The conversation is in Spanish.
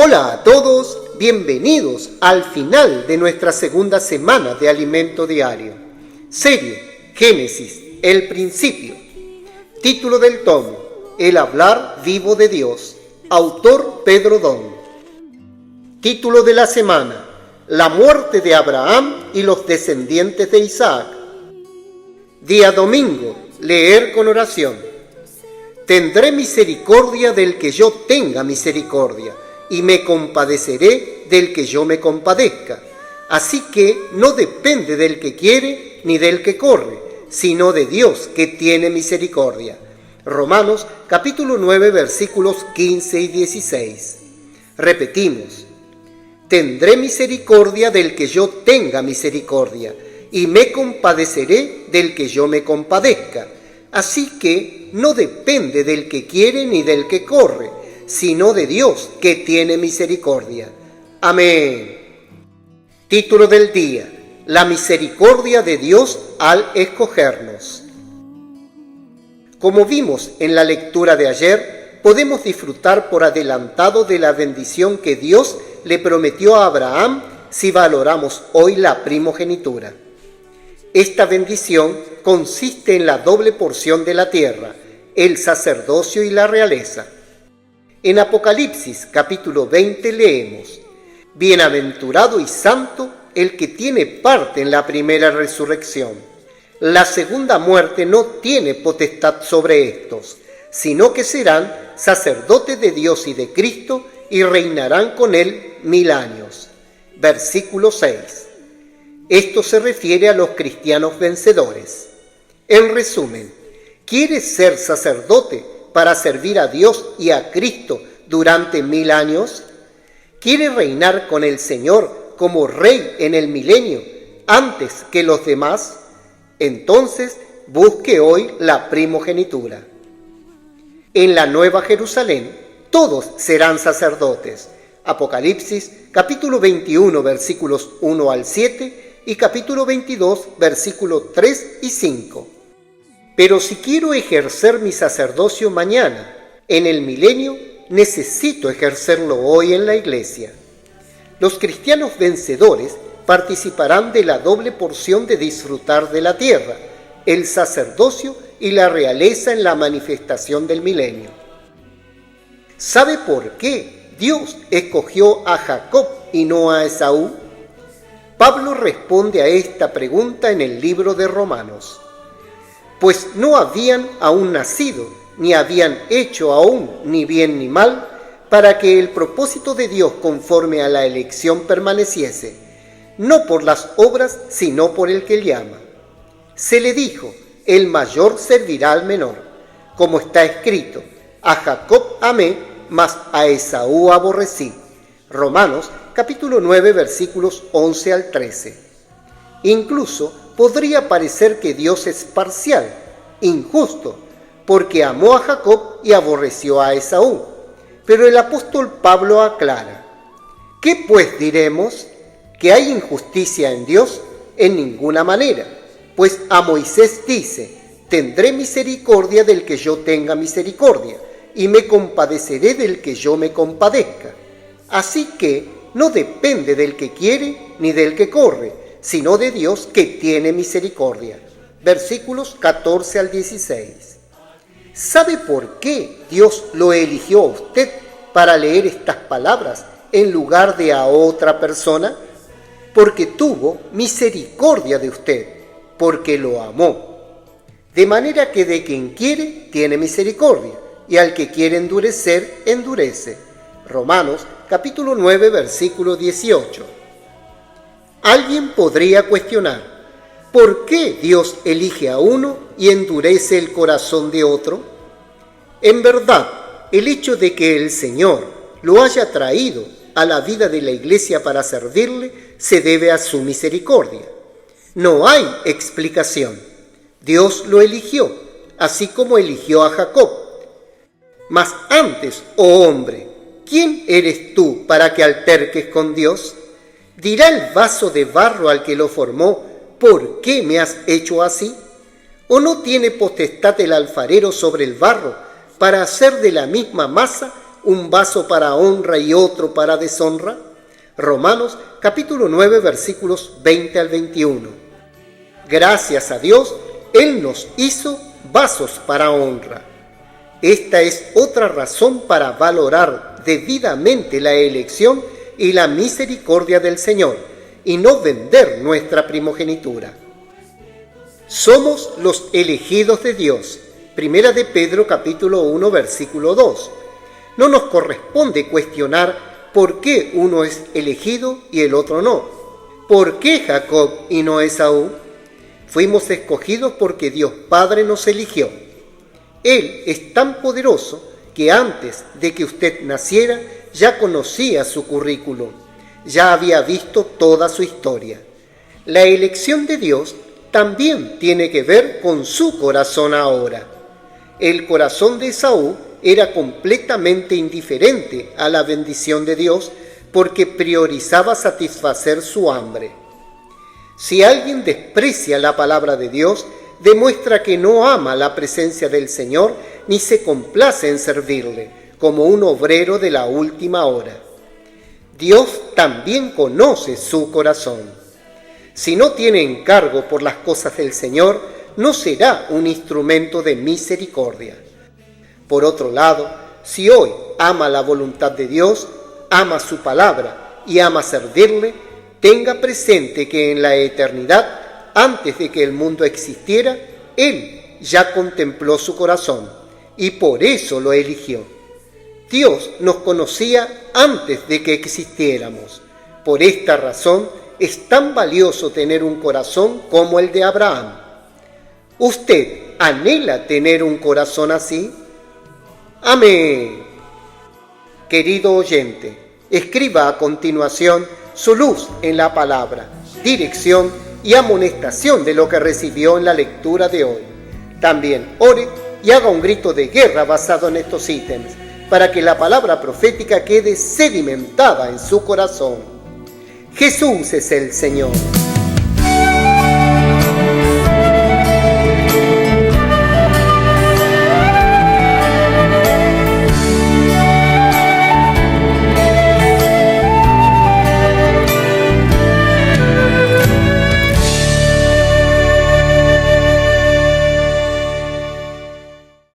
Hola a todos, bienvenidos al final de nuestra segunda semana de Alimento Diario. Serie Génesis, el principio. Título del tomo, El hablar vivo de Dios. Autor Pedro Don. Título de la semana, La muerte de Abraham y los descendientes de Isaac. Día domingo, leer con oración. Tendré misericordia del que yo tenga misericordia, y me compadeceré del que yo me compadezca. Así que no depende del que quiere ni del que corre, sino de Dios que tiene misericordia. Romanos capítulo 9 versículos 15 y 16. Repetimos: tendré misericordia del que yo tenga misericordia, y me compadeceré del que yo me compadezca. Así que no depende del que quiere ni del que corre, sino de Dios que tiene misericordia. Amén. Título del día: La misericordia de Dios al escogernos. Como vimos en la lectura de ayer, podemos disfrutar por adelantado de la bendición que Dios le prometió a Abraham si valoramos hoy la primogenitura. Esta bendición consiste en la doble porción de la tierra, el sacerdocio y la realeza. En Apocalipsis capítulo 20 leemos: Bienaventurado y santo el que tiene parte en la primera resurrección. La segunda muerte no tiene potestad sobre estos, sino que serán sacerdotes de Dios y de Cristo y reinarán con él 1000 años. Versículo 6. Esto se refiere a los cristianos vencedores. En resumen, ¿quieres ser sacerdote para servir a Dios y a Cristo durante 1000 años? ¿Quieres reinar con el Señor como rey en el milenio antes que los demás? Entonces busque hoy la primogenitura. En la Nueva Jerusalén todos serán sacerdotes. Apocalipsis capítulo 21 versículos 1 al 7 y capítulo 22 versículos 3 y 5. Pero si quiero ejercer mi sacerdocio mañana, en el milenio, necesito ejercerlo hoy en la iglesia. Los cristianos vencedores participarán de la doble porción de disfrutar de la tierra, el sacerdocio y la realeza en la manifestación del milenio. ¿Sabe por qué Dios escogió a Jacob y no a Esaú? Pablo responde a esta pregunta en el libro de Romanos. Pues no habían aún nacido, ni habían hecho aún ni bien ni mal, para que el propósito de Dios conforme a la elección permaneciese, no por las obras, sino por el que llama. Se le dijo: el mayor servirá al menor, como está escrito: a Jacob amé, mas a Esaú aborrecí. Romanos capítulo 9 versículos 11 al 13. Incluso podría parecer que Dios es parcial, injusto, porque amó a Jacob y aborreció a Esaú. Pero el apóstol Pablo aclara: ¿qué pues diremos? ¿Que hay injusticia en Dios? En ninguna manera. Pues a Moisés dice: tendré misericordia del que yo tenga misericordia, y me compadeceré del que yo me compadezca. Así que no depende del que quiere ni del que corre, sino de Dios que tiene misericordia. Versículos 14 al 16. ¿Sabe por qué Dios lo eligió a usted para leer estas palabras en lugar de a otra persona? Porque tuvo misericordia de usted, porque lo amó. De manera que de quien quiere tiene misericordia, y al que quiere endurecer, endurece. Romanos capítulo 9 versículo 18. Alguien podría cuestionar: ¿por qué Dios elige a uno y endurece el corazón de otro? En verdad, el hecho de que el Señor lo haya traído a la vida de la iglesia para servirle se debe a su misericordia. No hay explicación. Dios lo eligió, así como eligió a Jacob. Mas antes, oh hombre, ¿quién eres tú para que alterques con Dios? ¿Dirá el vaso de barro al que lo formó: ¿por qué me has hecho así? ¿O no tiene potestad el alfarero sobre el barro para hacer de la misma masa un vaso para honra y otro para deshonra? Romanos capítulo 9 versículos 20 al 21. Gracias a Dios, Él nos hizo vasos para honra. Esta es otra razón para valorar debidamente la elección y la misericordia del Señor y no vender nuestra primogenitura. Somos los elegidos de Dios. Primera de Pedro capítulo 1 versículo 2. No nos corresponde cuestionar por qué uno es elegido y el otro no. ¿Por qué Jacob y no Esaú? Fuimos escogidos porque Dios Padre nos eligió. Él es tan poderoso que antes de que usted naciera ya conocía su currículum, ya había visto toda su historia. La elección de Dios también tiene que ver con su corazón ahora. El corazón de Esaú era completamente indiferente a la bendición de Dios porque priorizaba satisfacer su hambre. Si alguien desprecia la palabra de Dios, demuestra que no ama la presencia del Señor ni se complace en servirle, como un obrero de la última hora. Dios también conoce su corazón. Si no tiene encargo por las cosas del Señor, no será un instrumento de misericordia. Por otro lado, si hoy ama la voluntad de Dios, ama su palabra y ama servirle, tenga presente que en la eternidad, antes de que el mundo existiera, Él ya contempló su corazón y por eso lo eligió. Dios nos conocía antes de que existiéramos. Por esta razón es tan valioso tener un corazón como el de Abraham. ¿Usted anhela tener un corazón así? Amén. Querido oyente, escriba a continuación su luz en la palabra, dirección y amonestación de lo que recibió en la lectura de hoy. También ore y haga un grito de guerra basado en estos ítems, para que la palabra profética quede sedimentada en su corazón. Jesús es el Señor.